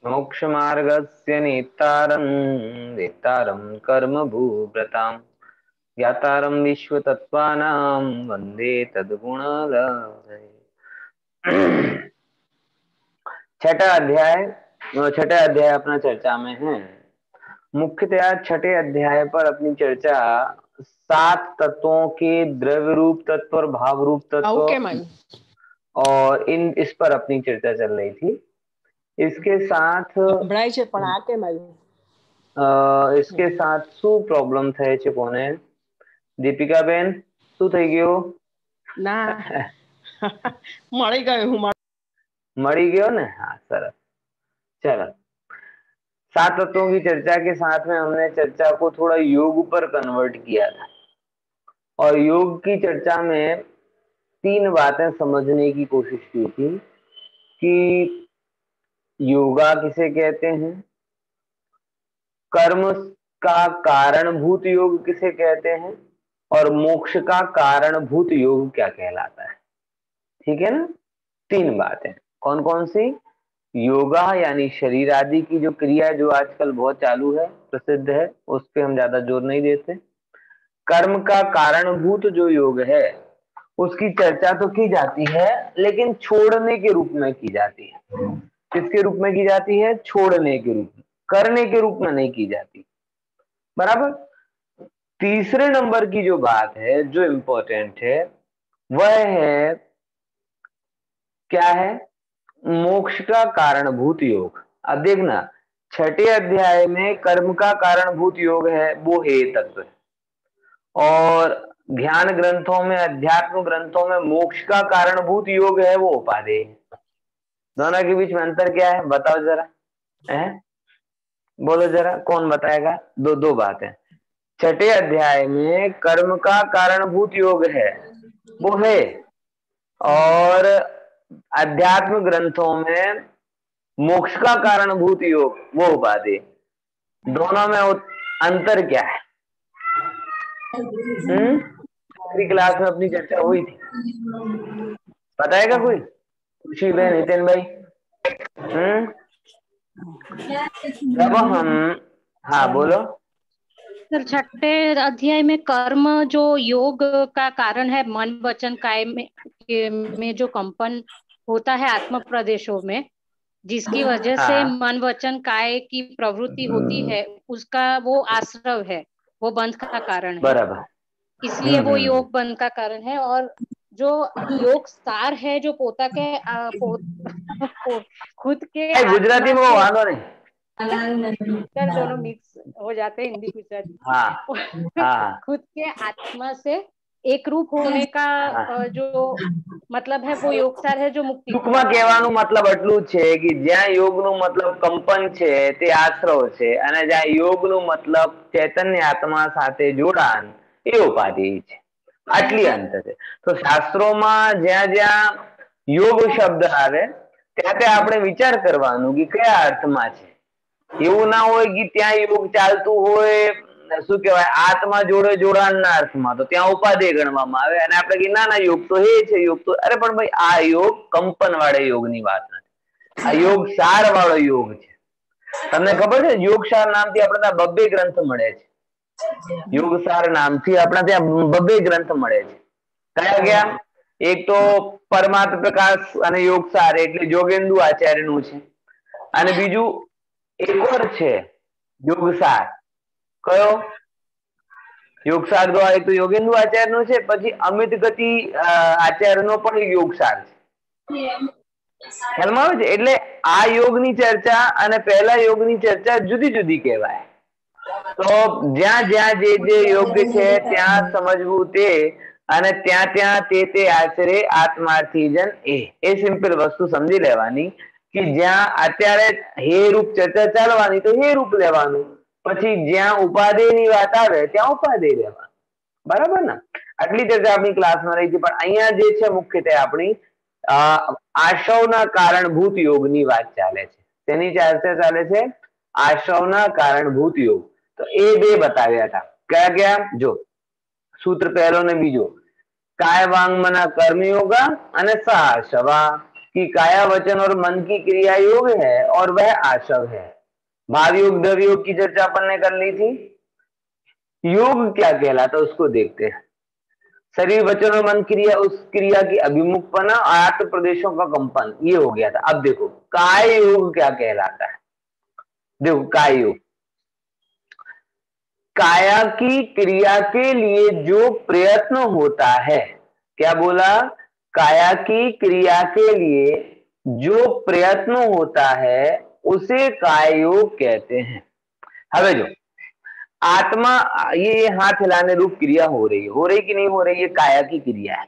मोक्षमार्गस्य नेतारं नेतारं कर्मभूव्रतां ज्ञातारं विश्वतत्त्वानां वन्दे तद्गुणलहरी। छठा अध्याय अपना चर्चा में है। मुख्यतया छठे अध्याय पर अपनी चर्चा सात तत्वों के द्रव्य रूप तत्व और भाव रूप ओके तत्व मायू और इस पर अपनी चर्चा चल रही थी। इसके साथ સંભળાય છે પણ આ કેમ આવ્યું? इसके साथ શું પ્રોબ્લેમ થાય છે કોને? દીપિકા બેન શું થઈ ગયું? ના મળી ગયું હું મળી ગયો ને? हाँ सरस। चलो, सात तत्वों की चर्चा के साथ में हमने चर्चा को थोड़ा योग पर कन्वर्ट किया था और योग की चर्चा में तीन बातें समझने की कोशिश की थी कि योगा किसे कहते हैं, कर्म का कारणभूत योग किसे कहते हैं और मोक्ष का कारणभूत योग क्या कहलाता है। ठीक है ना? तीन बातें कौन कौन सी? योगा यानी शरीर आदि की जो क्रिया है जो आजकल बहुत चालू है, प्रसिद्ध है, उस पे हम ज्यादा जोर नहीं देते। कर्म का कारणभूत जो योग है उसकी चर्चा तो की जाती है लेकिन छोड़ने के रूप में की जाती है। किसके रूप में की जाती है? छोड़ने के रूप में, करने के रूप में नहीं की जाती। बराबर। तीसरे नंबर की जो बात है जो इंपॉर्टेंट है वह है क्या है? मोक्ष का कारणभूत योग। अब देखना, छठे अध्याय में कर्म का कारणभूत योग है वो हे तत्व, और ज्ञान ग्रंथों में अध्यात्म ग्रंथों में मोक्ष का कारणभूत योग है वो उपादेय है। दोनों के बीच में अंतर क्या है बताओ जरा, है? बोलो जरा, कौन बताएगा? दो दो बातें। छठे अध्याय में कर्म का कारणभूत योग है वो है, और अध्यात्म ग्रंथों में मोक्ष का कारणभूत योग वो उपाधि। दोनों में अंतर क्या है? आखिरी क्लास में अपनी चर्चा हुई थी, बताएगा कोई? खुशी बहन, नितिन भाई। जब हम, हाँ बोलो। सर छठे अध्याय में कर्म जो योग का कारण है, मन वचन काय में जो कंपन होता है आत्म प्रदेशों में, जिसकी वजह से मन वचन काय की प्रवृत्ति होती है, उसका वो आश्रव है, वो बंध का कारण है। बराबर। इसलिए वो योग बंध का कारण है। और जो योग सार है जो पोता के खुद के गुजराती आत्मा में से, वादो नहीं सर दोनों मिक्स हो जाते हैं, हिंदी गुजराती। हाँ खुद के आत्मा से एक रूप होने का जो मतलब है वो योगसार है जो मुक्ति ટૂંકમાં કહેવાનું मतलब એટલું છે કે જ્યાં યોગનું मतलब કંપન છે તે આશ્રવ છે અને જ્યાં યોગનું मतलब ચૈતન્ય આત્મા સાથે જોડાણ એ ઉપાધિ છે, આટલી અંતર છે। તો શાસ્ત્રોમાં જ્યાં જ્યાં योग શબ્દ આવે ત્યાં ત્યાં આપણે વિચાર કરવાનું કે કયા અર્થમાં છે। એવું ના હોય કે ત્યાં योग ચાલતું હોય શું કહેવાય આત્મા જોડે જોડાણના અર્થમાં, તો ત્યાં ઉપાદેય ગણવામાં આવે અને આપણે કે ના ના योग તો એ છે, योग તો અરે પણ ભાઈ આ योग કંપન વાળા યોગની વાત નથી, આ योग સાર વાળો योग છે। તમને ખબર છે યોગસાર નામથી આપણે ત્યાં બબ્બે ગ્રંથ મળે છે, યોગસાર નામથી આપણા ત્યાં બબ્બે ગ્રંથ મળે છે। કયા કયા? એક તો પરમાત્મ પ્રકાશ અને યોગસાર એટલે જોગેન્દુ આચાર્યનું છે, અને બીજું એક ઓર છે યોગસાર। કયો? યોગસાર તો એક તો યોગેન્દુ આચાર્યનો છે, પછી અમિત ગતિ આચાર્યનો પણ એક યોગસાર છે। ખ્યાલમાં આવે છે? એટલે આ યોગની ચર્ચા અને પહેલા યોગની ચર્ચા જુદી જુદી કહેવાય। તો જ્યાં જ્યાં જે જે યોગ્ય છે ત્યાં સમજવું તે, અને ત્યાં ત્યાં તે આચરે આત્માર્થી જન એ સિમ્પલ વસ્તુ સમજી લેવાની કે જ્યાં અત્યારે હે રૂપ ચર્ચા ચાલવાની તો હે રૂપ લેવાનું, પછી જ્યાં ઉપાદેયની વાત આવે ત્યાં ઉપાદેય લેવાનું। બરાબર ને? આટલી ચર્ચા આપણી ક્લાસમાં રહી હતી, પણ અહીંયા જે છે મુખ્યત્વે આપણી આશ્રવના કારણભૂત યોગની વાત ચાલે છે। તેની ચર્ચા ચાલે છે આશ્રવના કારણભૂત योग। તો એ બે બતાવ્યા હતા। કયા કયા? જો સૂત્ર પહેલો ને બીજો, કાય વાંગ મના કર્મયોગા અને સહાશવા। कि काया वचन और मन की क्रिया योग है और वह आशव है। भाव योग द्रव्य योग की चर्चा अपन ने कर ली थी। योग क्या कहलाता है उसको देखते हैं। शरीर वचन और मन क्रिया, उस क्रिया की अभिमुखपना, आयत प्रदेशों का कंपन, ये हो गया था। अब देखो काय योग क्या कहलाता है। देखो काय योग, काया की क्रिया के लिए जो प्रयत्न होता है, क्या बोला, काया की क्रिया के लिए जो प्रयत्न होता है उसे काय योग कहते हैं। हमें जो आत्मा, ये हाथ हिलाने रूप क्रिया हो रही कि नहीं हो रही, ये काया की क्रिया है।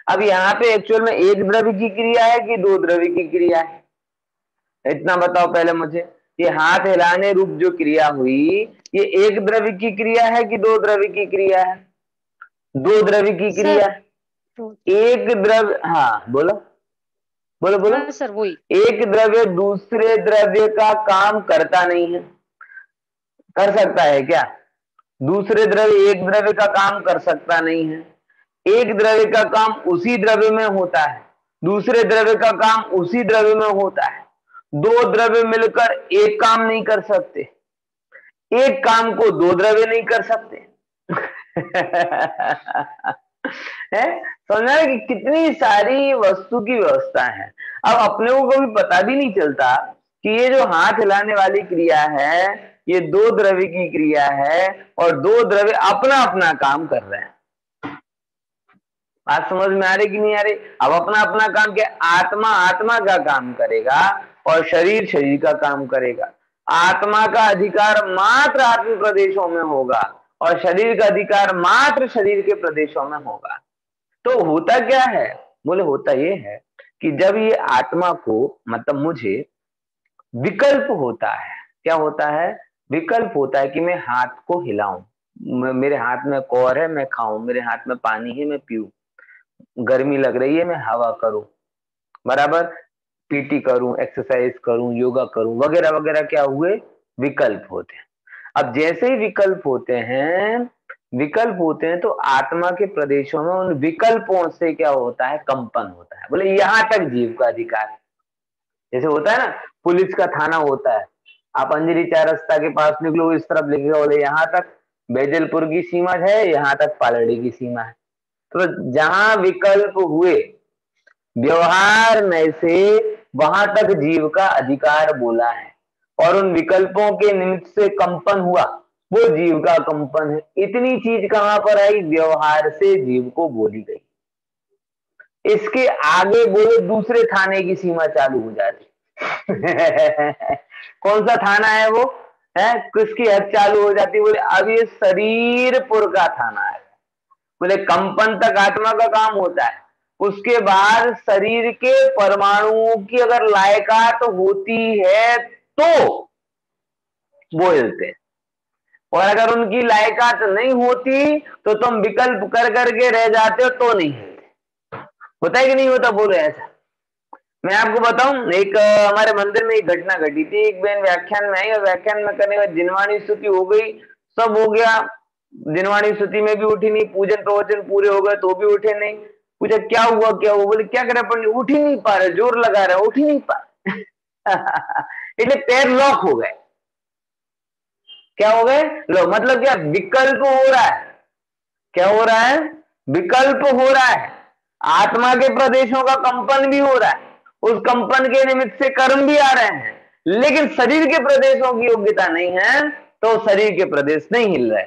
अब यहाँ पे एक्चुअल में एक द्रव्य की क्रिया है कि दो द्रव्य की क्रिया है, इतना बताओ पहले मुझे। ये हाथ हिलाने रूप जो क्रिया हुई, ये एक द्रव्य की क्रिया है कि दो द्रव्य की क्रिया है? दो द्रव्य की क्रिया है। एक द्रव्य, हाँ बोलो बोलो बोलो। हाँ सर वही। एक द्रव्य दूसरे द्रव्य का काम करता नहीं है, कर सकता है क्या? दूसरे द्रव्य एक द्रव्य का काम कर सकता नहीं है। एक द्रव्य का काम उसी द्रव्य में होता है, दूसरे द्रव्य का काम उसी द्रव्य में होता है। दो द्रव्य मिलकर एक काम नहीं कर सकते, एक काम को दो द्रव्य नहीं कर सकते। है, समझा कि कितनी सारी वस्तु की व्यवस्था है। अब अपने को कभी पता भी नहीं चलता कि ये जो हाथ हिलाने वाली क्रिया है ये दो द्रव्य की क्रिया है और दो द्रव्य अपना अपना काम कर रहे हैं। बात समझ में आ रही कि नहीं आ रही? अब अपना अपना काम क्या, आत्मा आत्मा का काम करेगा और शरीर शरीर का काम करेगा। आत्मा का अधिकार मात्र आत्म प्रदेशों में होगा और शरीर का अधिकार मात्र शरीर के प्रदेशों में होगा। तो होता क्या है, बोले होता ये है कि जब ये आत्मा को, मतलब मुझे विकल्प होता है, क्या होता है, विकल्प होता है कि मैं हाथ को हिलाऊं, मेरे हाथ में कौर है मैं खाऊं, मेरे हाथ में पानी है मैं पीऊं, गर्मी लग रही है मैं हवा करूं, बराबर, पीटी करूं, एक्सरसाइज करूं, योगा करूं, वगैरह वगैरह, क्या हुए, विकल्प होते हैं। अब जैसे ही विकल्प होते हैं, विकल्प होते हैं तो आत्मा के प्रदेशों में उन विकल्पों से क्या होता है, कंपन होता है। बोले यहां तक जीव का अधिकार। जैसे होता है ना, पुलिस का थाना होता है, आप अंजलि चार रास्ता के पास निकलो, इस तरफ लिखेगा बोले यहाँ तक बैजलपुर की सीमा है, यहाँ तक पालड़ी की सीमा है। तो जहां विकल्प हुए व्यवहार में से, वहां तक जीव का अधिकार बोला है, और उन विकल्पों के निमित्त से कंपन हुआ, वो जीव का कंपन है। इतनी चीज कहां पर आई, व्यवहार से जीव को बोली गई। इसके आगे बोले दूसरे थाने की सीमा चालू हो जाती। कौन सा थाना है वो, है किसकी हद चालू हो जाती, बोले अब ये शरीरपुर का थाना है। बोले कंपन तक आत्मा का काम होता है, उसके बाद शरीर के परमाणुओं की अगर लायकात होती है तो वो हिलते हैं, और अगर उनकी लायकात नहीं होती तो तुम विकल्प कर करके रह जाते हो तो नहीं हिलते। होता है कि नहीं होता, बोलो ऐसा। मैं आपको बताऊं, एक हमारे मंदिर में एक घटना घटी थी। एक बहन व्याख्यान में आई और व्याख्यान में करने के बाद जिनवाणी स्तुति हो गई, सब हो गया, जिनवाणी स्तुति में भी उठी नहीं, पूजन प्रवचन पूरे हो गए तो भी उठे नहीं। पूछा क्या हुआ क्या हुआ, बोले क्या करे पंडित, उठ ही नहीं पा रहे, जोर लगा रहे उठ ही नहीं पा रहे। એટલે पैर लॉक हो गए। क्या हो गए, लो, मतलब क्या, विकल्प हो रहा है, क्या हो रहा है, विकल्प हो रहा है। आत्मा के प्रदेशों का कंपन भी हो रहा है, उस कंपन के निमित्त से कर्म भी आ रहे हैं, लेकिन शरीर के प्रदेशों की योग्यता नहीं है तो शरीर के प्रदेश नहीं हिल रहे।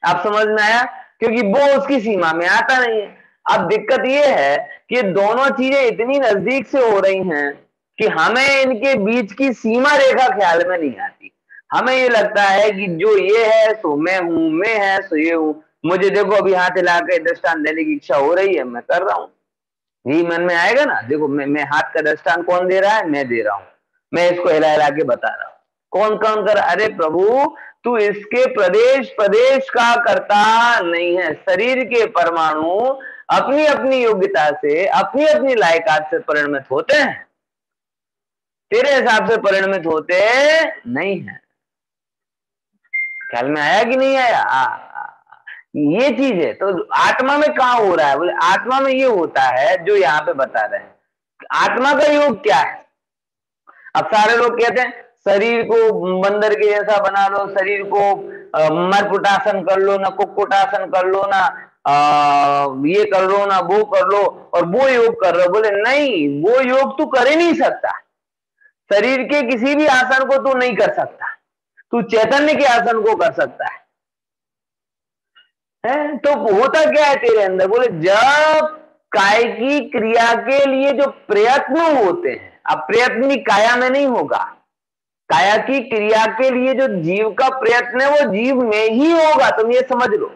आप समझ में आया, क्योंकि वो उसकी सीमा में आता नहीं है। अब दिक्कत ये है कि दोनों चीजें इतनी नजदीक से हो रही हैं कि हमें इनके बीच की सीमा रेखा ख्याल में नहीं आती। हमें ये लगता है कि जो ये है सो मैं हूं, मैं है सो ये हूं। मुझे देखो अभी हाथ हिला के दृष्टांत देने की इच्छा हो रही है, मैं कर रहा हूं, यही मन में आएगा ना। देखो मैं हाथ का दृष्टांत कौन दे रहा है, मैं दे रहा हूं, मैं इसको हिला हिला के बता रहा हूं। कौन कौन कर, अरे प्रभु तू इसके प्रदेश प्रदेश का करता नहीं है। शरीर के परमाणु अपनी अपनी योग्यता से, अपनी अपनी लायकात से परिणमित होते हैं, तेरे हिसाब से परिणमित होते नहीं है। ख्याल में आया कि नहीं आया? ये चीज है। तो आत्मा में कहां हो रहा है, बोले आत्मा में ये होता है जो यहाँ पे बता रहे हैं आत्मा का योग क्या है? अब सारे लोग कहते हैं शरीर को बंदर के जैसा बना लो, शरीर को मरपुटासन कर लो ना, कुक्कुटासन कर लो ना, ये कर लो ना, वो कर लो, और वो योग कर रहे हो। बोले नहीं, वो योग तू कर ही नहीं सकता। शरीर के किसी भी आसन को तू नहीं कर सकता, तू चैतन्य के आसन को कर सकता है? तो होता क्या है तेरे अंदर? बोले जब काय की क्रिया के लिए जो प्रयत्न होते हैं, अब प्रयत्न काया में नहीं होगा, काया की क्रिया के लिए जो जीव का प्रयत्न है वो जीव में ही होगा, तुम ये समझ लो।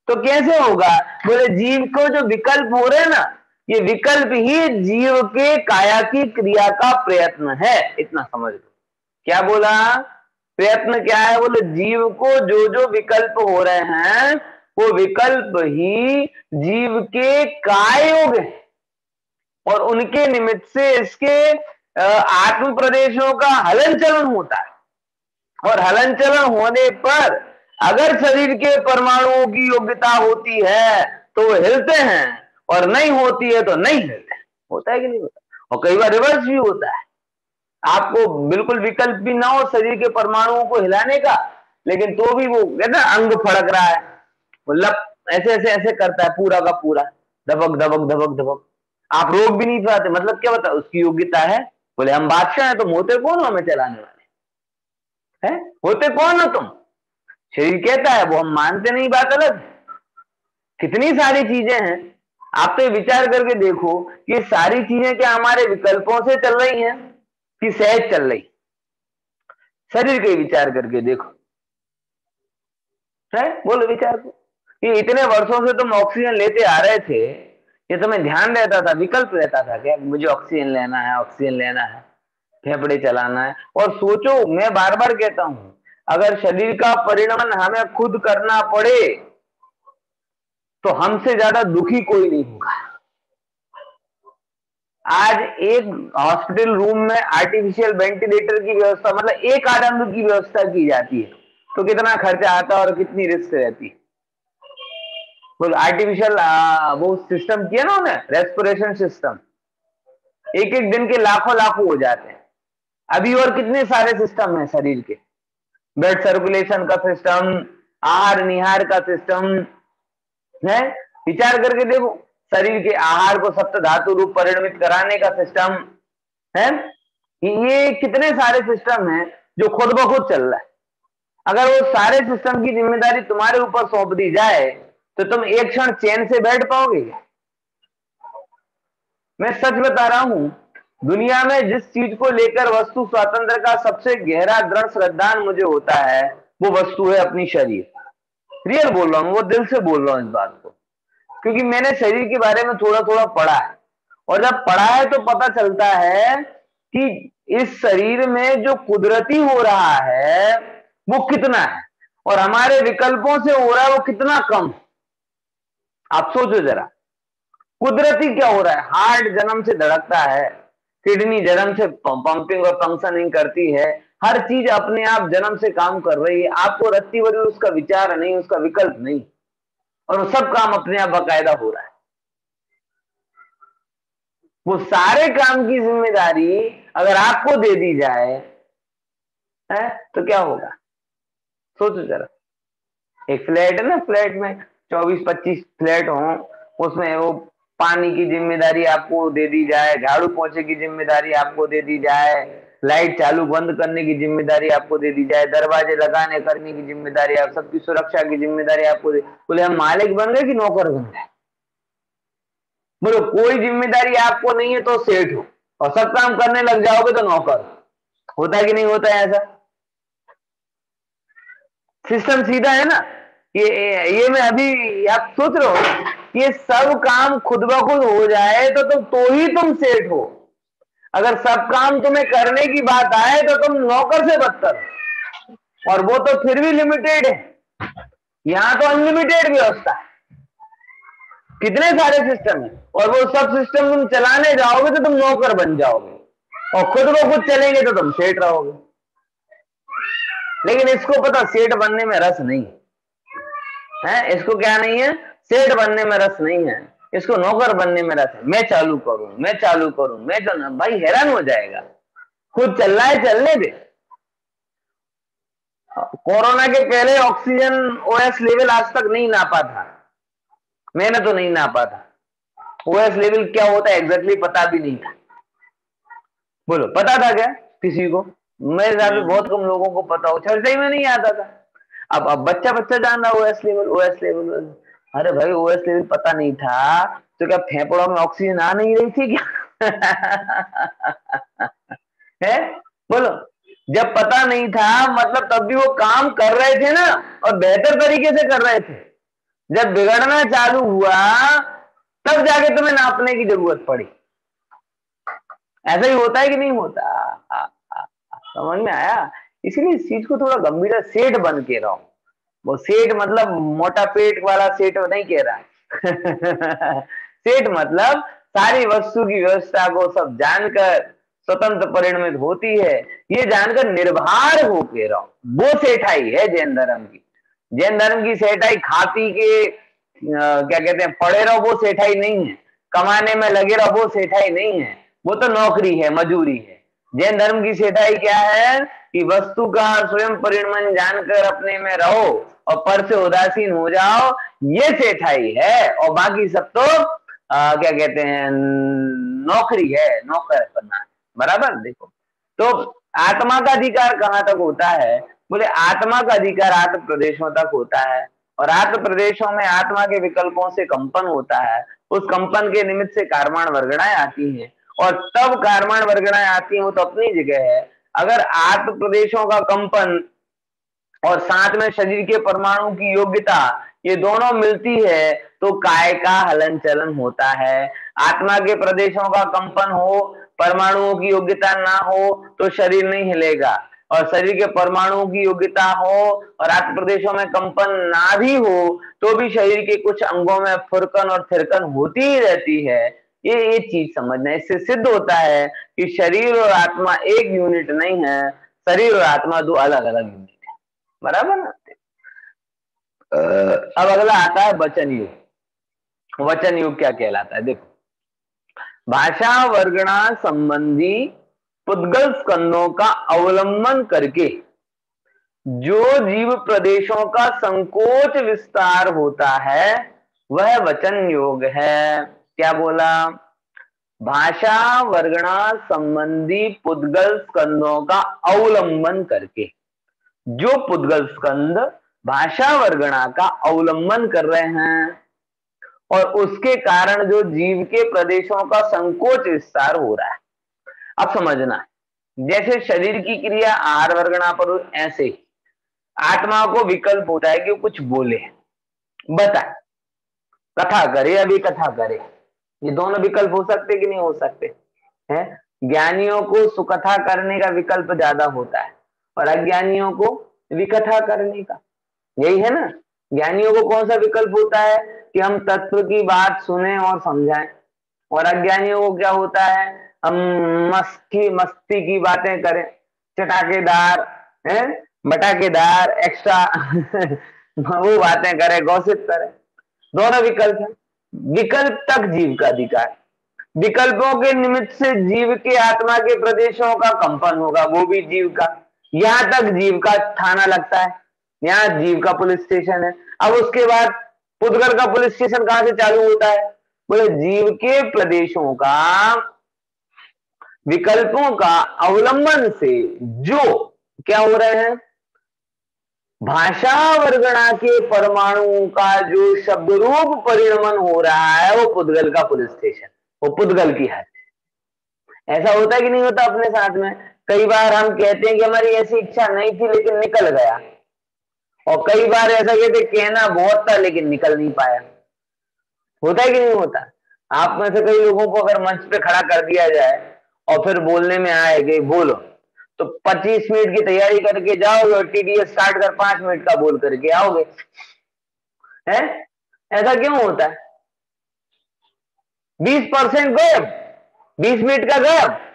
तो कैसे होगा? बोले जीव को जो विकल्प हो रहे हैं ना, ये विकल्प ही जीव के काया की क्रिया का प्रयत्न है, इतना समझ लो। क्या बोला? प्रयत्न क्या है? बोले जीव को जो जो विकल्प हो रहे हैं वो विकल्प ही जीव के काय योग है, और उनके निमित्त से इसके आत्म प्रदेशों का हलन चलन होता है। और हलन चलन होने पर अगर शरीर के परमाणुओं की योग्यता होती है तो वो हिलते हैं, और नहीं होती है तो नहीं हिलते। होता है कि नहीं होता? और कई बार रिवर्स भी होता है, आपको बिल्कुल विकल्प भी ना हो शरीर के परमाणुओं को हिलाने का, लेकिन तो भी वो कहते हैं अंग फड़क रहा है, वो लप ऐसे ऐसे ऐसे करता है, पूरा का पूरा धबक धबक धबक धबक, आप रोक भी नहीं पाते। मतलब क्या बता, उसकी योग्यता है। बोले हम बादशाह हैं, तुम होते कौन हो हमें चलाने वाले? हैं? होते कौन हो तुम? शरीर कहता है, वो हम मानते नहीं, बात अलग। कितनी सारी चीजें हैं, आप तो विचार करके देखो कि सारी चीजें क्या हमारे विकल्पों से चल रही हैं कि सहज चल रही? शरीर के विचार करके देखो, है? बोलो विचार को, ये इतने वर्षों से तुम ऑक्सीजन लेते आ रहे थे, ये तुम्हें ध्यान रहता था, विकल्प रहता था क्या मुझे ऑक्सीजन लेना है, ऑक्सीजन लेना है, फेफड़े चलाना है? और सोचो, मैं बार बार कहता हूं, अगर शरीर का परिणमन हमें खुद करना पड़े तो हमसे ज्यादा दुखी कोई नहीं होगा। आज एक हॉस्पिटल रूम में आर्टिफिशियल वेंटिलेटर की व्यवस्था, मतलब एक आदमी की व्यवस्था की जाती है, तो कितना खर्चा आता है और कितनी रिस्क रहती है? वो आर्टिफिशियल वो सिस्टम किया ना उन्हें, रेस्पिरेशन सिस्टम, एक एक दिन के लाखों लाखों हो जाते हैं। अभी और कितने सारे सिस्टम हैं शरीर के, ब्लड सर्कुलेशन का सिस्टम, आहार निहार का सिस्टम है। विचार करके देखो, शरीर के आहार को सप्त धातु रूप परिणमित कराने का सिस्टम है। ये कितने सारे सिस्टम हैं जो खुद ब खुद चल रहा है। अगर वो सारे सिस्टम की जिम्मेदारी तुम्हारे ऊपर सौंप दी जाए तो तुम एक क्षण चैन से बैठ पाओगे? मैं सच बता रहा हूं, दुनिया में जिस चीज को लेकर वस्तु स्वातंत्र का सबसे गहरा दृढ़ श्रद्धान मुझे होता है, वो वस्तु है अपनी शरीर। रियल बोल रहा हूं, वो दिल से बोल रहा हूं इस बात को, क्योंकि मैंने शरीर के बारे में थोड़ा थोड़ा पढ़ा है, और जब पढ़ा है तो पता चलता है कि इस शरीर में जो कुदरती हो रहा है वो कितना है, और हमारे विकल्पों से हो रहा है वो कितना कम। आप सोचो जरा, कुदरती क्या हो रहा है? हार्ट जन्म से धड़कता है, किडनी जन्म से पंपिंग और फंक्शनिंग करती है, हर चीज अपने आप जन्म से काम कर रही है, आपको रत्ती भर उसका विचार नहीं, उसका विकल्प नहीं, और वो सब काम अपने आप बाकायदा हो रहा है। वो सारे काम की जिम्मेदारी अगर आपको दे दी जाए है तो क्या होगा? सोचो जरा, एक फ्लैट है ना, फ्लैट में 24-25 फ्लैट हो, उसमें वो पानी की जिम्मेदारी आपको दे दी जाए, झाड़ू पोछे की जिम्मेदारी आपको दे दी जाए, लाइट चालू बंद करने की जिम्मेदारी आपको दे दी जाए, दरवाजे लगाने करने की जिम्मेदारी, आप सबकी सुरक्षा की जिम्मेदारी आपको दे। बोले हम मालिक बन गए कि नौकर बन गए? बोलो कोई जिम्मेदारी आपको नहीं है तो सेठ हो, और सब काम करने लग जाओगे तो नौकर। होता है कि नहीं होता है ऐसा? सिस्टम सीधा है ना। ये मैं अभी आप सोच रहे हो, ये सब काम खुद ब खुद हो जाए तो ही तुम सेठ हो। अगर सब काम तुम्हें करने की बात आए तो तुम नौकर से बदतर हो, और वो तो फिर भी लिमिटेड है, यहां तो अनलिमिटेड व्यवस्था है, कितने सारे सिस्टम है, और वो सब सिस्टम तुम चलाने जाओगे तो तुम नौकर बन जाओगे, और खुद ब खुद चलेंगे तो तुम सेठ रहोगे। लेकिन इसको पता, सेठ बनने में रस नहीं है, इसको क्या नहीं है? सेठ बनने में रस नहीं है। इसको नौकर बनने में रस है, मैं चालू करूं, मैं चालू करूं, मैं चालू, भाई हैरान हो जाएगा। खुद चल रहा है, चलने दे। कोरोना के पहले ऑक्सीजन ओएस लेवल आज तक नहीं नापा था, मैंने तो नहीं नापा था। ओएस लेवल क्या होता है एग्जैक्टली पता भी नहीं था। बोलो पता था क्या किसी को? मेरे हिसाब से बहुत कम लोगों को पता हो, चर्चा ही में नहीं आता था। अब बच्चा बच्चा जान रहा ओएस लेवल, ओएस लेवल। अरे भाई ओएस लेवल पता नहीं था तो क्या फेफड़ों में ऑक्सीजन आ नहीं रही थी क्या? है बोलो, जब पता नहीं था मतलब तब भी वो काम कर रहे थे ना, और बेहतर तरीके से कर रहे थे। जब बिगड़ना चालू हुआ तब जाके तुम्हें नापने की जरूरत पड़ी। ऐसा ही होता है कि नहीं होता? समझ में आया? इसीलिए इस चीज को थोड़ा गंभीर, सेठ बन के रहो। वो सेठ मतलब मोटा पेट वाला सेठ नहीं कह रहा। सेठ मतलब सारी वस्तु की व्यवस्था को सब जानकर स्वतंत्र परिणमित होती है, ये जानकर निर्भर होके रहो, वो सेठाई है जैन धर्म की। जैन धर्म की सेठाई खा पी के क्या कहते हैं पड़े रहो, वो सेठाई नहीं है। कमाने में लगे रहो, वो सेठाई नहीं है। वो तो नौकरी है, मजूरी है। जैन धर्म की सेठाई क्या है कि वस्तु का स्वयं परिणमन जानकर अपने में रहो और पर से उदासीन हो जाओ, ये सेठाई है। और बाकी सब तो क्या कहते हैं नौकरी है, नौकर बनना। बराबर? देखो तो आत्मा का अधिकार कहाँ तक होता है? बोले आत्मा का अधिकार आत्म प्रदेशों तक होता है, और आत्म प्रदेशों में आत्मा के विकल्पों से कंपन होता है। उस कंपन के निमित्त से कारमान वर्गणाएं आती हैं, और तब कारमान वर्गणाएं आती हैं वो तो अपनी जगह है। अगर आत्म प्रदेशों का कंपन और साथ में शरीर के परमाणु की योग्यता, ये दोनों मिलती है तो काय का हलन चलन होता है। आत्मा के प्रदेशों का कंपन हो, परमाणुओं की योग्यता ना हो तो शरीर नहीं हिलेगा, और शरीर के परमाणुओं की योग्यता हो और आत्म प्रदेशों में कंपन ना भी हो तो भी शरीर के कुछ अंगों में फुरकन और थिरकन होती ही रहती है। ये चीज समझना। इससे सिद्ध होता है कि शरीर और आत्मा एक यूनिट नहीं है, शरीर और आत्मा दो अलग अलग यूनिट है। बराबर ना? अब अगला आता है वचन युग। वचन युग क्या कहलाता है? देखो, भाषा वर्गणा संबंधी पुद्गल स्कंदों का अवलंबन करके जो जीव प्रदेशों का संकोच विस्तार होता है वह वचन योग है। क्या बोला? भाषा वर्गणा संबंधी पुद्गल स्कंदों का अवलंबन करके, जो पुद्गल स्कंद भाषा वर्गणा का अवलंबन कर रहे हैं और उसके कारण जो जीव के प्रदेशों का संकोच विस्तार हो रहा है। अब समझना, जैसे शरीर की क्रिया आहार वर्गणा पर, ऐसे ही आत्मा को विकल्प होता है कि वो कुछ बोले, बताए, कथा करे, अभी कथा करे। ये दोनों विकल्प हो सकते कि नहीं हो सकते हैं? ज्ञानियों को सुकथा करने का विकल्प ज्यादा होता है और अज्ञानियों को विकथा करने का। यही है ना? ज्ञानियों को कौन सा विकल्प होता है कि हम तत्व की बात सुने और समझाएं, और अज्ञानियों को क्या होता है हम मस्ती की बातें करें, चटाकेदार है, बटाकेदार एक्स्ट्रा वो बातें करें, गॉसिप करें। दोनों विकल्प है। विकल्प तक जीव का अधिकार। विकल्पों के निमित्त से जीव के आत्मा के प्रदेशों का कंपन होगा, वो भी जीव का। यहां तक जीव का थाना लगता है, यहाँ जीव का पुलिस स्टेशन है। अब उसके बाद पुद्गल का पुलिस स्टेशन कहां से चालू होता है? बोले जीव के प्रदेशों का विकल्पों का अवलंबन से जो क्या हो रहे हैं, भाषा वर्गणा के परमाणुओं का जो शब्द रूप परिणमन हो रहा है वो पुद्गल का पुलिस स्टेशन, वो पुद्गल की हद। ऐसा होता है कि नहीं होता अपने साथ में? कई बार हम कहते हैं कि हमारी ऐसी इच्छा नहीं थी लेकिन निकल गया, और कई बार ऐसा कहते कहना बहुत था लेकिन निकल नहीं पाया। होता है कि नहीं होता? आप में से कई लोगों को अगर मंच पे खड़ा कर दिया जाए और फिर बोलने में आए कि बोलो, तो 25 मिनट की तैयारी करके जाओगे और टीडीएस स्टार्ट कर 5 मिनट का बोल करके आओगे। है ऐसा क्यों होता है? 20% गैप, 20 मिनट का गैप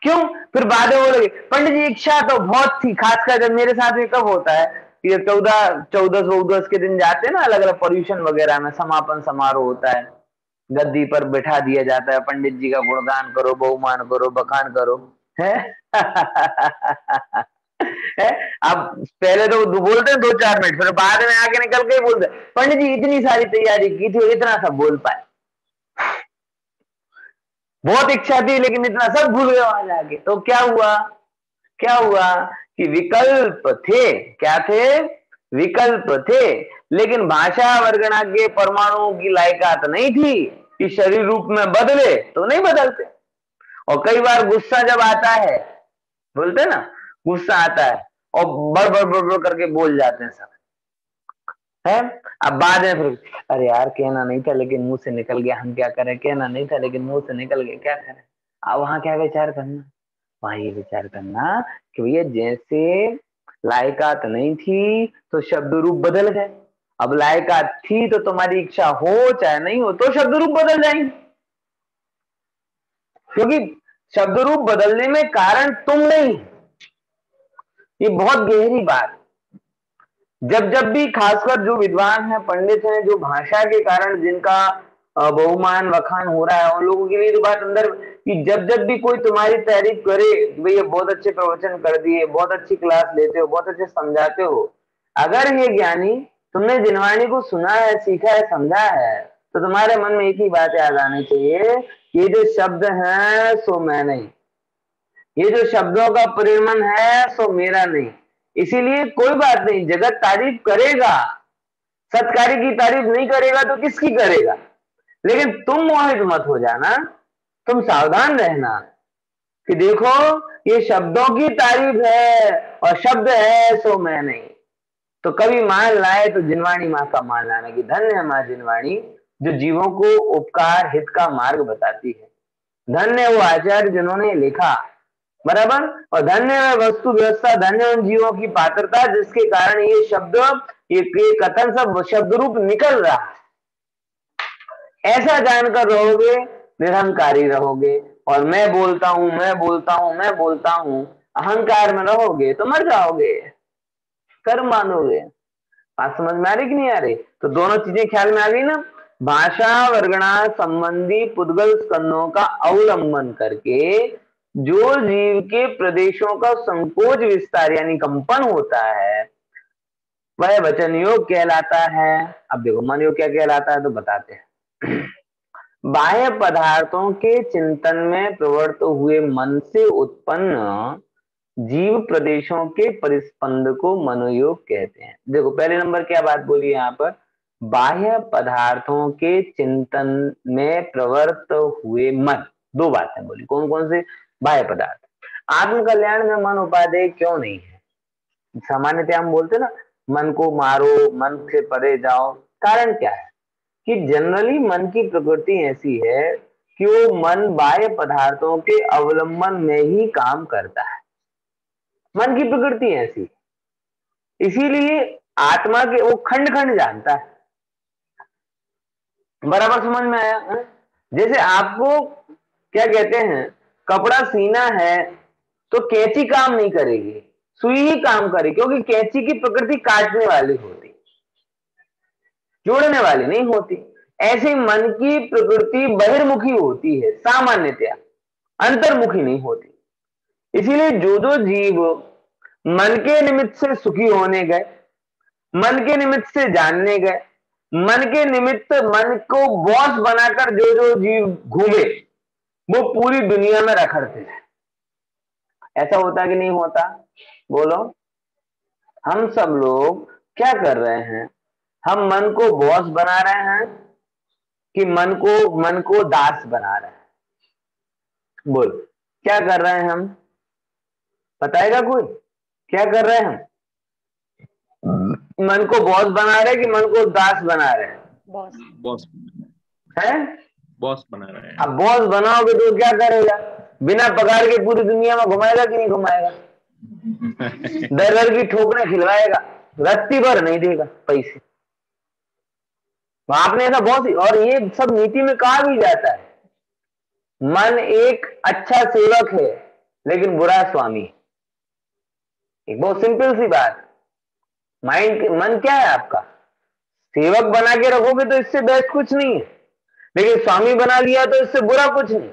क्यों? फिर बाद में बोलोगे पंडित जी इच्छा तो बहुत थी, खासकर जब मेरे साथ में कब होता है ये 14 के दिन जाते हैं ना अलग अलग पर्यूषण वगैरह में, समापन समारोह होता है, गद्दी पर बिठा दिया जाता है, पंडित जी का गुणगान करो, बहुमान करो, बखान करो, है है। अब पहले तो बोलते हैं 2-4 मिनट, फिर बाद में आके निकल के ही बोलते हैं पंडित जी इतनी सारी तैयारी की थी, इतना सब बोल पाए, बहुत इच्छा थी लेकिन इतना सब भूल गए वहां जाके। तो क्या हुआ, क्या हुआ कि विकल्प थे, क्या थे, विकल्प थे, लेकिन भाषा वर्गणा के परमाणुओं की लायकात नहीं थी कि शरीर रूप में बदले, तो नहीं बदलते। और कई बार गुस्सा जब आता है, बोलते ना, गुस्सा आता है और बड़ बड़ बड़ बड़ करके बोल जाते हैं सब, है। अब बाद में फिर अरे यार कहना नहीं था लेकिन मुंह से निकल गया, हम क्या करें, कहना नहीं था लेकिन मुंह से निकल गया, क्या करें। अब वहां क्या विचार करना, वहां ये विचार करना कि भैया जैसे लायकात नहीं थी तो शब्द रूप बदल गए, अब लायकात थी तो तुम्हारी इच्छा हो चाहे नहीं हो तो शब्द रूप बदल जाएंगे, क्योंकि शब्द रूप बदलने में कारण तुम नहीं। ये बहुत गहरी बात। जब जब भी खासकर जो विद्वान है, पंडित हैं, जो भाषा के कारण जिनका बहुमान वखान हो रहा है, उन लोगों के लिए जो बात अंदर कि जब जब भी कोई तुम्हारी तारीफ करे, भैया बहुत अच्छे प्रवचन कर दिए, बहुत अच्छी क्लास लेते हो, बहुत अच्छे समझाते हो, अगर ये ज्ञानी तुमने जिनवाणी को सुना है, सीखा है, समझा है, तो तुम्हारे मन में एक ही बात याद आनी चाहिए, ये जो शब्द है सो मैं नहीं, ये जो शब्दों का परिमण है सो मेरा नहीं। इसीलिए कोई बात नहीं, जगत तारीफ करेगा, सत्कार्य की तारीफ नहीं करेगा तो किसकी करेगा, लेकिन तुम मोहित मत हो जाना, तुम सावधान रहना कि देखो ये शब्दों की तारीफ है और शब्द है सो मैं नहीं। तो कभी मान लाए तो जिनवाणी माँ का मान लाना कि धन्य है माँ जिनवाणी, जो जीवों को उपकार हित का मार्ग बताती है, धन्य वो आचार्य जिन्होंने लिखा, बराबर, और धन्य है वस्तु व्यवस्था, धन्य उन जीवों की पात्रता जिसके कारण ये शब्द, ये कथन सब शब्द रूप निकल रहा है। ऐसा जानकर रहोगे निरहंकारी रहोगे, और मैं बोलता हूं, मैं बोलता हूं, मैं बोलता हूं, अहंकार में रहोगे तो मर जाओगे, कर्म मानोगे। बात समझ में आ रही कि नहीं आ रही? तो दोनों चीजें ख्याल में आ गई ना, भाषा वर्गणा संबंधी पुद्गल स्कंदों का अवलंबन करके जो जीव के प्रदेशों का संकोच विस्तार यानी कंपन होता है वह वचन योग कहलाता है। अब देखो मन योग क्या कहलाता है तो बताते हैं। बाह्य पदार्थों के चिंतन में प्रवृत्त हुए मन से उत्पन्न जीव प्रदेशों के परिस्पंद को मनोयोग कहते हैं। देखो पहले नंबर क्या बात बोली यहाँ पर, बाह्य पदार्थों के चिंतन में प्रवृत्त हुए मन, दो बातें बोली, कौन कौन से, बाह्य पदार्थ। आत्म कल्याण में मन उपादेय क्यों नहीं है? सामान्यतः हम बोलते ना मन को मारो, मन से परे जाओ, कारण क्या है कि जनरली मन की प्रकृति ऐसी है कि वो मन बाह्य पदार्थों के अवलंबन में ही काम करता है, मन की प्रकृति ऐसी, इसीलिए आत्मा के वो खंड खंड जानता है। बराबर समझ में आया है? जैसे आपको क्या कहते हैं, कपड़ा सीना है तो कैंची काम नहीं करेगी, सुई ही काम करेगी, क्योंकि कैंची की प्रकृति काटने वाली होती, जोड़ने वाली नहीं होती। ऐसे मन की प्रकृति बहिर्मुखी होती है सामान्यतया, अंतर्मुखी नहीं होती। इसीलिए जो जो जीव मन के निमित्त से सुखी होने गए, मन के निमित्त से जानने गए, मन के निमित्त मन को बॉस बनाकर जो जो जीव घूमे वो पूरी दुनिया में रखड़ते हैं। ऐसा होता कि नहीं होता? बोलो। हम सब लोग क्या कर रहे हैं, हम मन को बॉस बना रहे हैं कि मन को दास बना रहे हैं? बोल क्या कर रहे हैं हम, बताएगा कोई? क्या कर रहे हैं हम? मन को बॉस बना रहे हैं कि मन को दास बना रहे हैं? बॉस है, बॉस बना रहे हैं। अब बॉस बनाओगे तो क्या करेगा, बिना पगार के पूरी दुनिया में घुमाएगा कि नहीं घुमाएगा? दर दर की ठोकरें खिलवाएगा, रत्ती भर नहीं देगा पैसे। आपने ऐसा बहुत, और ये सब नीति में कहा भी जाता है, मन एक अच्छा सेवक है लेकिन बुरा स्वामी। एक बहुत सिंपल सी बात, मन क्या है आपका? सेवक बना के रखोगे तो इससे बेस्ट कुछ नहीं है, लेकिन स्वामी बना लिया तो इससे बुरा कुछ नहीं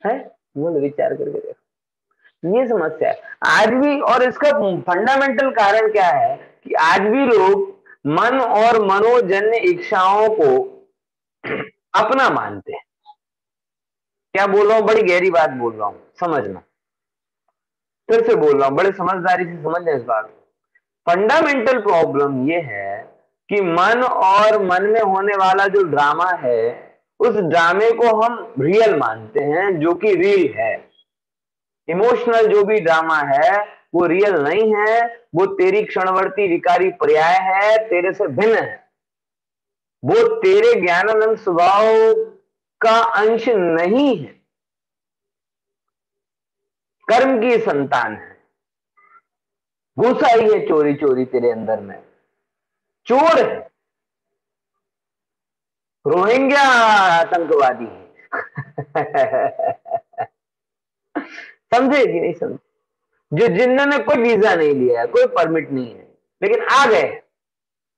है। बोलो, विचार करके देखो, ये समस्या है आज भी। और इसका फंडामेंटल कारण क्या है कि आज भी लोग मन और मनोजन्य इच्छाओं को अपना मानते हैं। क्या बोल रहा हूं, बड़ी गहरी बात बोल रहा हूं, समझना, फिर से बोल रहा हूं, बड़े समझदारी से समझना इस बात को। फंडामेंटल प्रॉब्लम ये है कि मन और मन में होने वाला जो ड्रामा है, उस ड्रामे को हम रियल मानते हैं, जो कि रियल है। इमोशनल जो भी ड्रामा है वो रियल नहीं है, वो तेरी क्षणवर्ती विकारी पर्याय है, तेरे से भिन्न है। वो तेरे ज्ञानानंद स्वभाव का अंश नहीं है, कर्म की संतान है, घुस आई है चोरी चोरी तेरे अंदर में, चोर है, रोहिंग्या आतंकवादी है। समझे कि नहीं समझे? जो जिन्होंने कोई वीजा नहीं लिया है, कोई परमिट नहीं है, लेकिन आ गए,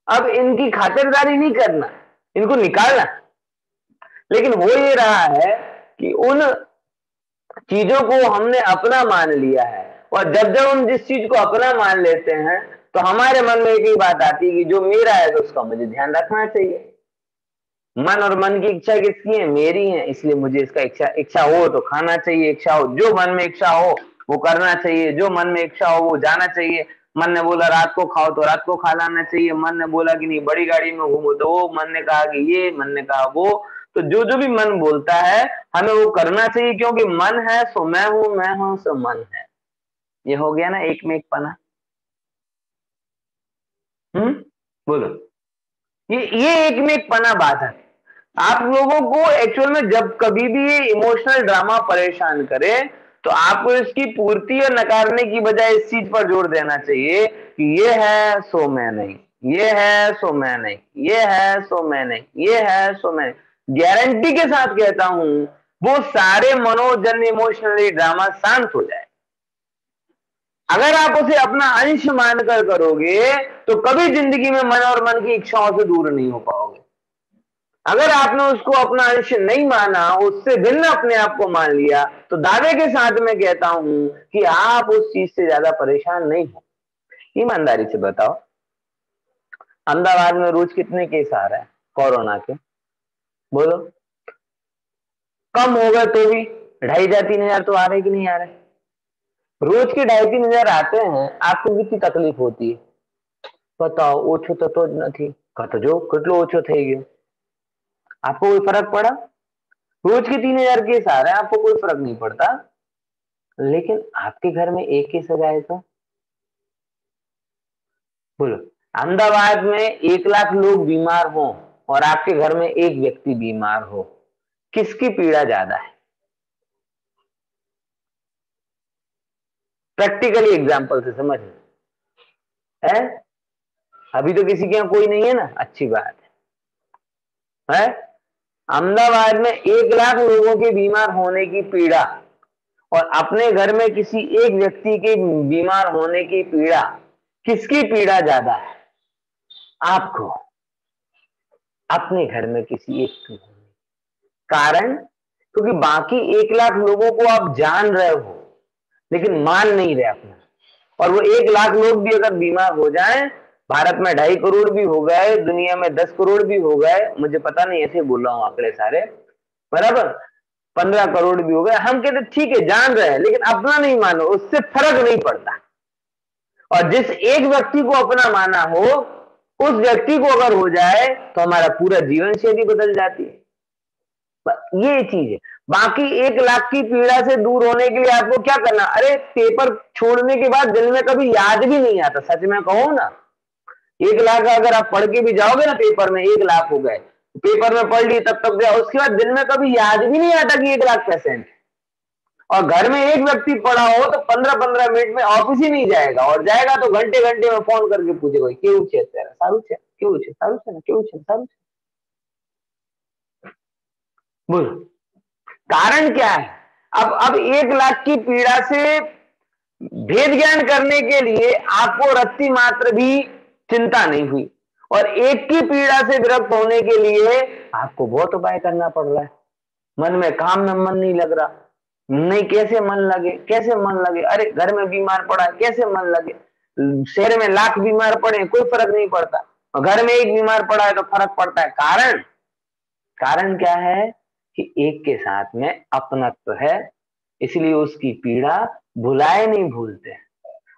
अब इनकी खातिरदारी नहीं करना, इनको निकालना। लेकिन हो ये रहा है कि उन चीजों को हमने अपना मान लिया है, और जब जब हम जिस चीज को अपना मान लेते हैं तो हमारे मन में एक ही बात आती है कि जो मेरा है तो उसका मुझे ध्यान रखना चाहिए। मन और मन की इच्छा किसकी है? मेरी है, इसलिए मुझे इसका इच्छा हो तो खाना चाहिए, इच्छा हो, जो मन में इच्छा हो वो करना चाहिए, जो मन में इच्छा हो वो जाना चाहिए। मन ने बोला रात को खाओ तो रात को खा लाना चाहिए, मन ने बोला कि नहीं बड़ी गाड़ी में घूमो तो वो, मन ने कहा कि ये, मन ने कहा वो। तो जो जो भी मन बोलता है हमें वो करना चाहिए, क्योंकि मन है सो मैं हूं सो मन है। ये हो गया ना एक में एक पना। बोलो, ये एक में एक पना बात है। आप लोगों को एक्चुअल में जब कभी भी ये इमोशनल ड्रामा परेशान करे तो आपको इसकी पूर्ति और नकारने की बजाय इस चीज पर जोर देना चाहिए कि ये है सो मैं नहीं, ये है सो मैं नहीं, ये है सो मैं नहीं, ये है सो मैं नहीं। गारंटी के साथ कहता हूं वो सारे मनोजन्य इमोशनली ड्रामा शांत हो जाए। अगर आप उसे अपना अंश मानकर करोगे तो कभी जिंदगी में मन और मन की इच्छाओं से दूर नहीं हो पाओगे। अगर आपने उसको अपना अंश नहीं माना, उससे भिन्न अपने आप को मान लिया, तो दावे के साथ मैं कहता हूं कि आप उस चीज से ज्यादा परेशान नहीं हो। ईमानदारी से बताओ, अहमदाबाद में रोज कितने केस आ रहे हैं कोरोना के? बोलो, कम हो गए तो भी 2500-3000 तो आ रहे कि नहीं आ रहे? रोज के 2500-3000 आते हैं, आपको कितनी तकलीफ होती है बताओ? ओछो तो नहीं कटो, કેટલો ઓછો થઈ ગયો, आपको कोई फर्क पड़ा? रोज के 3000 केस आ रहे हैं, आपको कोई फर्क नहीं पड़ता। लेकिन आपके घर में एक केस आ जाए तो बोलो, अहमदाबाद में 1 लाख लोग बीमार हो और आपके घर में एक व्यक्ति बीमार हो, किसकी पीड़ा ज्यादा है? प्रैक्टिकली एग्जांपल से समझ है। अभी तो किसी के यहाँ कोई नहीं है ना, अच्छी बात है। अहमदाबाद में 1 लाख लोगों के बीमार होने की पीड़ा और अपने घर में किसी एक व्यक्ति के बीमार होने की पीड़ा, किसकी पीड़ा ज्यादा है? आपको, अपने घर में किसी एक की। कारण, क्योंकि बाकी 1 लाख लोगों को आप जान रहे हो लेकिन मान नहीं रहे अपना। और वो 1 लाख लोग भी अगर बीमार हो जाएं, भारत में 2.5 करोड़ भी हो गए, दुनिया में 10 करोड़ भी हो गए, मुझे पता नहीं, ऐसे बोल रहा हूं आंकड़े सारे, बराबर 15 करोड़ भी हो गए, हम कहते ठीक है जान रहे हैं, लेकिन अपना नहीं मानो, उससे फर्क नहीं पड़ता। और जिस एक व्यक्ति को अपना माना हो, उस व्यक्ति को अगर हो जाए तो हमारा पूरा जीवन शैली बदल जाती है। ये चीज है। बाकी 1 लाख की पीड़ा से दूर होने के लिए आपको क्या करना? अरे पेपर छोड़ने के बाद दिल में कभी याद भी नहीं आता, सच में कहूं ना, 1 लाख अगर आप पढ़ के भी जाओगे ना, पेपर में 1 लाख हो गए, पेपर में पढ़ ली तब तक गया, उसके बाद दिल में कभी याद भी नहीं आता कि 1 लाख कैसे है। और घर में एक व्यक्ति पड़ा हो तो 15-15 मिनट में ऑफिस ही नहीं जाएगा, और जाएगा तो घंटे घंटे में फोन करके पूछेगा क्यों छे तेरा सारू छे, क्यों छे सारू छे, क्यों छे सारू छे। बोलो, कारण क्या है? अब 1 लाख की पीड़ा से भेद ज्ञान करने के लिए आपको रत्ती मात्र भी चिंता नहीं हुई, और एक की पीड़ा से विरक्त होने के लिए आपको बहुत उपाय करना पड़ रहा है। मन में काम में मन नहीं लग रहा, नहीं कैसे मन लगे, कैसे मन लगे, अरे घर में बीमार पड़ा है कैसे मन लगे, शहर में लाख बीमार पड़े कोई फर्क नहीं पड़ता, घर में एक बीमार पड़ा है तो फर्क पड़ता है। कारण क्या है कि एक के साथ में अपनत्व है, इसलिए उसकी पीड़ा भुलाए नहीं भूलते,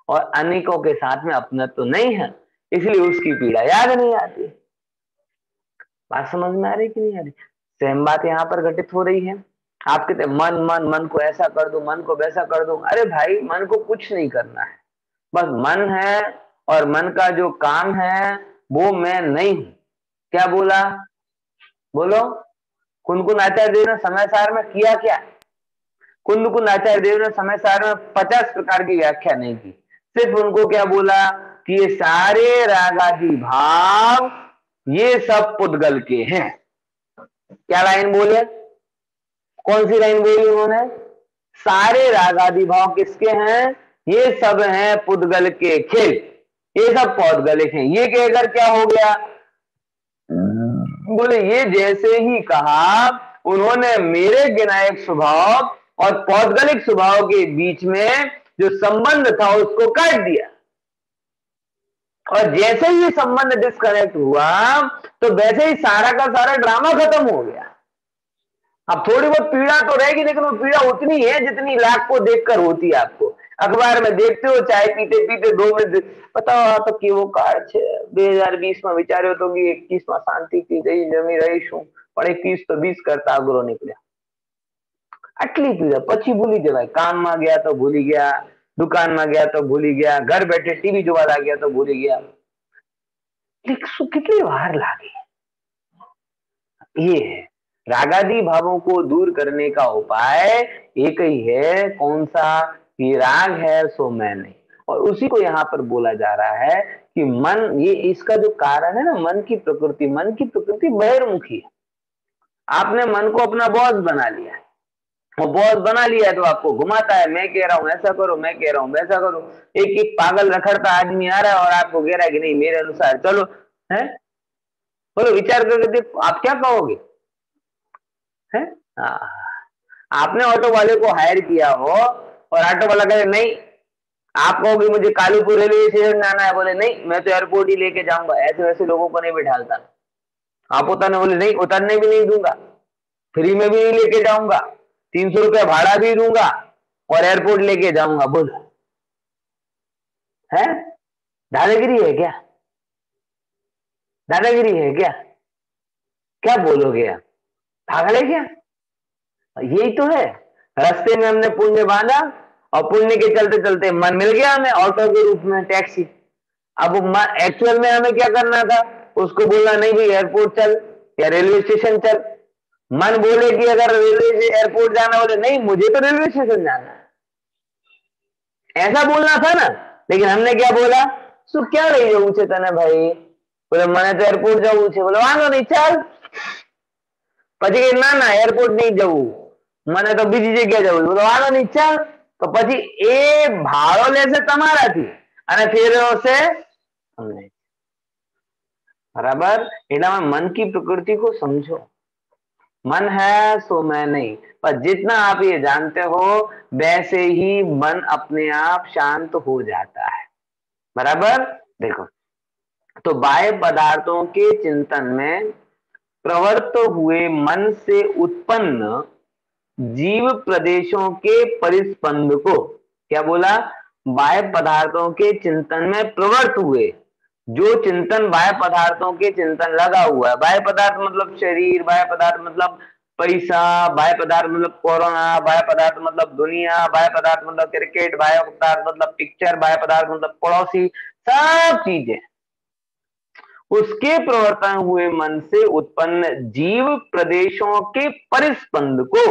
और अनेकों के साथ में अपनत्व नहीं है, इसलिए उसकी पीड़ा याद नहीं आती। बात समझ में आ रही कि नहीं आ रही? सेम बात यहाँ पर घटित हो रही है। आप कहते मन मन मन को ऐसा कर दो, मन को वैसा कर दो। अरे भाई, मन को कुछ नहीं करना है, बस मन है, और मन का जो काम है वो मैं नहीं हूं। क्या बोला? बोलो। कुंदकुन आचार्य देव ने समय सार में किया क्या? कुंदकुन आचार्य देव ने समय सार में 50 प्रकार की व्याख्या नहीं की, सिर्फ उनको क्या बोला कि ये सारे रागादि भाव ये सब पुद्गल के हैं। क्या लाइन बोले? कौन सी लाइन बोली उन्होंने? सारे रागादि भाव किसके हैं? ये सब हैं पुद्गल के खेल, ये सब पौद्गलिक हैं। ये कहकर क्या हो गया? बोले ये जैसे ही कहा उन्होंने मेरे विनायक स्वभाव और पौद्गलिक स्वभाव के बीच में जो संबंध था उसको काट दिया, और जैसे ही संबंध डिस्कनेक्ट हुआ तो वैसे ही सारा का सारा ड्रामा खत्म हो गया। अब थोड़ी बहुत पीड़ा तो रहेगी, लेकिन वो पीड़ा उतनी है जितनी लाख को देखकर होती है। आपको अखबार में देखते हो, चाय पीते पीते 2 मिनट बताओ तो कि वो कार्ड 2020 में विचार्यो तो कि 21 में शांति की गई जमी रहीशू, પણ 21 तो 20 करता अगरो निकल्या। आटली पीड़ा પછી ભૂલી જવાય। કામમાં ગયા તો ભૂલી ગયા, દુકાનમાં ગયા તો ભૂલી ગયા, ઘર બેઠે ટીવી જોવા લાગ્યા તો ભૂલી ગયા। કેટલી વાર લાગે? ये है रागादि भावों को दूर करने का उपाय एक ही है। कौन सा? ये राग है सो मैं नहीं, और उसी को यहाँ पर बोला जा रहा है कि मन, ये इसका जो कारण है ना, मन की प्रकृति बहिर्मुखी है। आपने मन को अपना बॉस बना लिया है, वो बॉस बना लिया है तो आपको घुमाता है, मैं कह रहा हूं ऐसा करो, मैं कह रहा हूं वैसा करो। एक एक पागल रखड़ता आदमी आ रहा है और आपको कह रहा है कि नहीं मेरे अनुसार चलो, है? बोलो, विचार करके देखो, आप क्या कहोगे? है? आपने ऑटो वाले को हायर किया हो और ऑटो वाला कहे नहीं, आप कहोगे मुझे कालूपुर रेलवे स्टेशन जाना है, बोले नहीं मैं तो एयरपोर्ट ही लेके जाऊंगा। ऐसे वैसे लोगों को नहीं बिठालता। आप उतरने, बोले नहीं उतरने भी नहीं दूंगा, फ्री में भी नहीं लेके जाऊंगा, 300 रुपया भाड़ा भी दूंगा और एयरपोर्ट लेके जाऊंगा। बोल, है दादागिरी है क्या? दादागिरी है क्या? क्या बोलोगे आप? पागल है क्या? यही तो है। रास्ते में हमने पुण्य बांधा और पुण्य के चलते चलते मन मिल गया हमें ऑटो के रूप में, टैक्सी। अब एक्चुअल में हमें क्या करना था? उसको बोलना नहीं भाई एयरपोर्ट चल या रेलवे स्टेशन चल। मन बोले कि अगर रेलवे से एयरपोर्ट जाना, बोले नहीं मुझे तो रेलवे स्टेशन जाना है, ऐसा बोलना था ना। लेकिन हमने क्या बोला? सु क्या रही जવું છે તને भाई? बोले मैंने तो एयरपोर्ट जવું છે। बोले वांधो नहीं चल। પછી ના ના એરપોર્ટ नहीं જવું, મને તો બીજી જગ્યા જવું। બોલો વાંધો નહીં ચાલ। તો પછી એ ભાડો લેશે તમારાથી અને ફેરવશે અમને, बराबर? એટલા मन की प्रकृति को समझो। मन है सो मैं नहीं, पर जितना आप ये जानते हो वैसे ही मन अपने आप शांत हो जाता है। बराबर? देखो, तो बाह्य पदार्थों के चिंतन में प्रवृत्त हुए मन से उत्पन्न जीव प्रदेशों के परिस्पंद को क्या बोला? बाह्य पदार्थों के चिंतन में प्रवृत्त हुए, जो चिंतन बाह्य पदार्थों के चिंतन लगा हुआ है। बाह्य पदार्थ मतलब शरीर, बाह्य पदार्थ मतलब पैसा, बाह्य पदार्थ मतलब कोरोना, बाह्य पदार्थ मतलब दुनिया, बाह्य पदार्थ मतलब क्रिकेट, बाह्य पदार्थ मतलब पिक्चर, बाह्य पदार्थ मतलब पड़ोसी, सब चीजें उसके प्रवर्तन हुए मन से उत्पन्न जीव प्रदेशों के परिस्पंद को,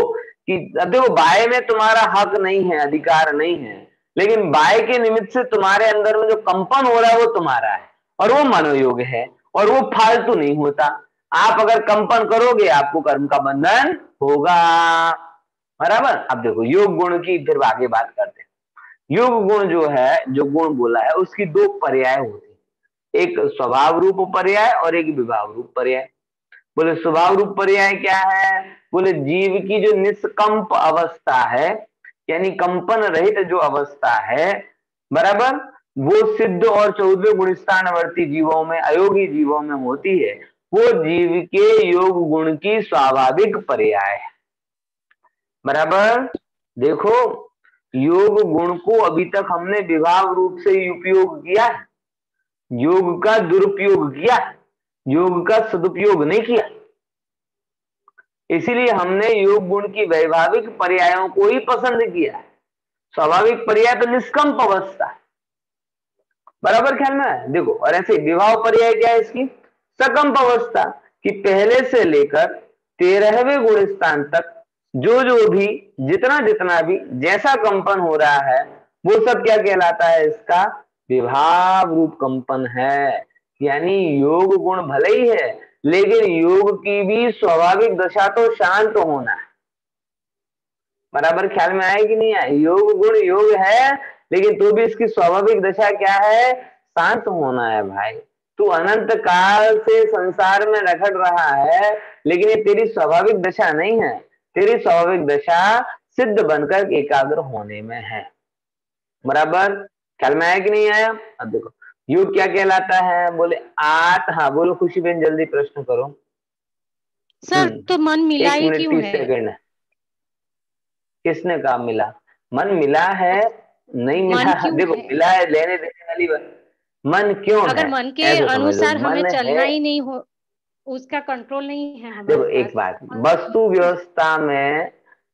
कि देखो बाह्य में तुम्हारा हक नहीं है, अधिकार नहीं है, लेकिन बाह्य के निमित्त से तुम्हारे अंदर में जो कंपन हो रहा है वो तुम्हारा है और वो मनोयोग है और वो फालतू नहीं होता। आप अगर कंपन करोगे आपको कर्म का बंधन होगा। बराबर? अब देखो योग गुण की फिर आगे बात करते हैं। योग गुण जो है, जो गुण बोला है, उसकी दो पर्याय होती है, एक स्वभाव रूप पर्याय और एक विभाव रूप पर्याय। बोले स्वभाव रूप पर्याय क्या है? बोले जीव की जो निष्कंप अवस्था है, यानी कंपन रहित जो अवस्था है, बराबर, वो सिद्ध और 14वें गुण स्थानवर्ती जीवों में, अयोगी जीवों में होती है। वो जीव के योग गुण की स्वाभाविक पर्याय है। बराबर। देखो, योग गुण को अभी तक हमने विभाव रूप से ही उपयोग किया, योग का दुरुपयोग किया, योग का सदुपयोग नहीं किया। इसीलिए हमने योग गुण की वैभाविक पर्यायों को ही पसंद किया। स्वाभाविक पर्याय तो निष्कंप अवस्था, बराबर ख्याल में है। देखो, और ऐसे विभाव पर्याय क्या है इसकी? सकंप अवस्था, कि पहले से लेकर 13वें गुण स्थान तक जो जो भी, जितना जितना भी, जैसा कंपन हो रहा है, वो सब क्या कहलाता है? इसका विभाव रूप कंपन है। यानी योग गुण भले ही है, लेकिन योग की भी स्वाभाविक दशा तो शांत होना है। बराबर ख्याल में आए कि नहीं आए? योग गुण योग है, लेकिन तो भी इसकी स्वाभाविक दशा क्या है? शांत होना है भाई। तू अनंत काल से संसार में रखड़ रहा है, लेकिन ये तेरी स्वाभाविक दशा नहीं है। तेरी स्वाभाविक दशा सिद्ध बनकर एकाग्र होने में है। बराबर ख्याल में आया कि नहीं आया? अब देखो, योग क्या कहलाता है? बोले हाँ बोलो खुशी बहन, जल्दी प्रश्न करो। सर तो मन मिला ही 1 मिनट क्यों 30 है? सेकंड। किसने कहा मिला? मन मिला है? नहीं मिला। देखो, मिला है लेने देने वाली बात। मन क्यों है? अगर मन के ऐसे समझ लो, अनुसार हमें मन चलना है। ही नहीं हो, उसका कंट्रोल नहीं है हमारे देखो पास। एक बात,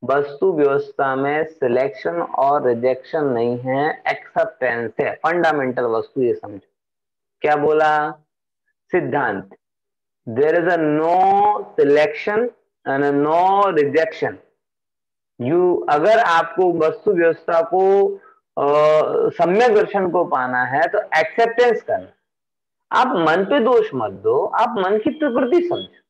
वस्तु व्यवस्था में सिलेक्शन और रिजेक्शन नहीं है, एक्सेप्टेंस है। फंडामेंटल वस्तु ये समझो। क्या बोला? सिद्धांत, there is a no selection and no rejection. अगर आपको वस्तु व्यवस्था को सम्यक दर्शन को पाना है, तो एक्सेप्टेंस करना। आप मन पे दोष मत दो, आप मन की प्रकृति समझो।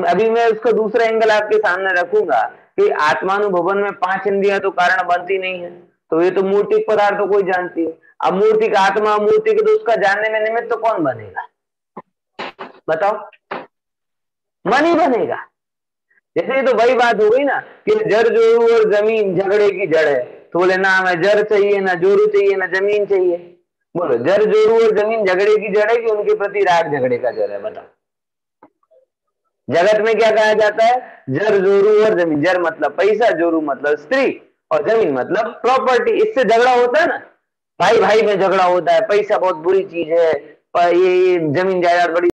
अभी मैं उसका दूसरा एंगल आपके सामने रखूंगा कि आत्मानुभवन में 5 इंद्रियां तो कारण बनती नहीं है, तो ये तो मूर्तिक पदार्थ तो कोई जानती है। अब मूर्तिक आत्मा, मूर्तिक, तो उसका जानने में निमित्त तो कौन बनेगा? बताओ, मन ही बनेगा। जैसे ये तो वही बात हो गई ना कि जड़ जोरू और जमीन झगड़े की जड़ है। तो बोले ना हमें जड़ चाहिए, ना जोरू चाहिए, ना जमीन चाहिए। बोलो, जड़ जोरू और जमीन झगड़े की जड़ है कि उनके प्रति राग झगड़े का जड़ है? बताओ। जगत में क्या कहा जाता है? जड़ जोरू और जमीन। जड़ मतलब पैसा, जोरू मतलब स्त्री, और जमीन मतलब प्रॉपर्टी। इससे झगड़ा होता है ना, भाई भाई में झगड़ा होता है, पैसा बहुत बुरी चीज है, ये जमीन जायदाद बड़ी